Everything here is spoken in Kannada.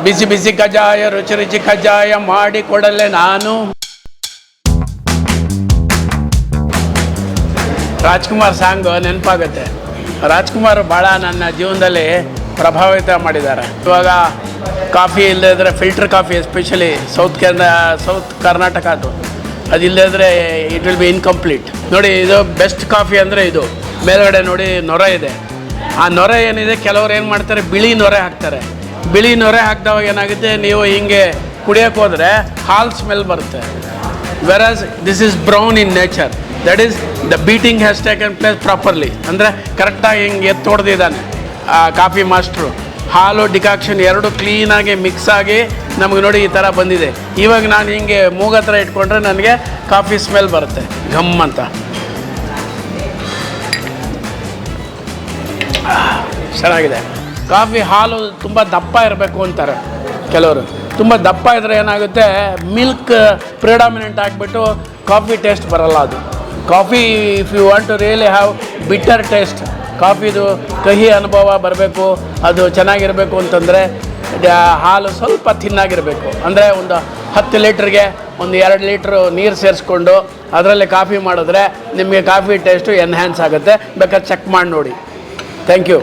ಬಿಸಿ ಬಿಸಿ ಕಜ್ಜಾಯ ರುಚಿ ರುಚಿ ಕಜ್ಜಾಯ ಮಾಡಿ ಕೊಡಲೆ ನಾನು. ರಾಜ್ಕುಮಾರ್ ಸಾಂಗು ನೆನಪಾಗುತ್ತೆ. ರಾಜ್ಕುಮಾರ್ ಭಾಳ ನನ್ನ ಜೀವನದಲ್ಲಿ ಪ್ರಭಾವಿತ ಮಾಡಿದ್ದಾರೆ. ಇವಾಗ ಕಾಫಿ ಇಲ್ಲದಿದ್ದರೆ filter coffee especially south Karnataka ಅದಿಲ್ಲದಿದ್ದರೆ ಇಟ್ ವಿಲ್ ಬಿ ಇನ್ಕಂಪ್ಲೀಟ್. ನೋಡಿ, ಇದು ಬೆಸ್ಟ್ ಕಾಫಿ ಅಂದರೆ ಇದು. ಮೇಲ್ಗಡೆ ನೋಡಿ ನೊರೆ ಇದೆ. ಆ ನೊರೆ ಏನಿದೆ, ಕೆಲವ್ರು ಏನು ಮಾಡ್ತಾರೆ, ಬಿಳಿ ನೊರೆ ಹಾಕ್ತಾರೆ. ಬಿಳಿ ನೊರೆ ಹಾಕಿದವಾಗ ಏನಾಗುತ್ತೆ, ನೀವು ಹಿಂಗೆ ಕುಡಿಯೋಕ್ಕೆ ಹೋದರೆ ಹಾಲ್ ಸ್ಮೆಲ್ ಬರುತ್ತೆ. Whereas this is brown in nature. That is the beating has taken place properly. ಅಂದರೆ ಕರೆಕ್ಟಾಗಿ ಹಿಂಗೆ ಎತ್ತು ಹೊಡೆದಿದ್ದಾನೆ ಆ ಕಾಫಿ ಮಾಸ್ಟ್ರು. ಹಾಲು ಡಿಕಾಕ್ಷನ್ ಎರಡು ಕ್ಲೀನಾಗಿ ಮಿಕ್ಸ್ ಆಗಿ ನಮಗೆ ನೋಡಿ ಈ ಥರ ಬಂದಿದೆ. ಇವಾಗ ನಾನು ಹಿಂಗೆ ಮೂಗತ್ರ ಇಟ್ಕೊಂಡ್ರೆ ನನಗೆ ಕಾಫಿ ಸ್ಮೆಲ್ ಬರುತ್ತೆ ಘಮ್ ಅಂತ. ಚೆನ್ನಾಗಿದೆ. ಕಾಫಿ ಹಾಲು ತುಂಬ ದಪ್ಪ ಇರಬೇಕು ಅಂತಾರೆ ಕೆಲವರು. ತುಂಬ ದಪ್ಪ ಇದ್ದರೆ ಏನಾಗುತ್ತೆ, ಮಿಲ್ಕ್ ಪ್ರಿಡಾಮಿನೆಂಟ್ ಆಗಿಬಿಟ್ಟು ಕಾಫಿ ಟೇಸ್ಟ್ ಬರಲ್ಲ. ಅದು coffee if you want to really have bitter taste, ಕಾಫಿದು ಕಹಿ ಅನುಭವ ಬರಬೇಕು, ಅದು ಚೆನ್ನಾಗಿರಬೇಕು ಅಂತಂದರೆ ಹಾಲು ಸ್ವಲ್ಪ ಥಿನ್ನಾಗಿರಬೇಕು. ಅಂದರೆ ಒಂದು 10 ಲೀಟ್ರಿಗೆ ಒಂದು 2 ಲೀಟ್ರು ನೀರು ಸೇರಿಸ್ಕೊಂಡು ಅದರಲ್ಲಿ ಕಾಫಿ ಮಾಡಿದ್ರೆ ನಿಮಗೆ ಕಾಫಿ ಟೇಸ್ಟು ಎನ್ಹ್ಯಾನ್ಸ್ ಆಗುತ್ತೆ. ಬೇಕಾದ್ರೆ ಚೆಕ್ ಮಾಡಿ ನೋಡಿ. Thank you.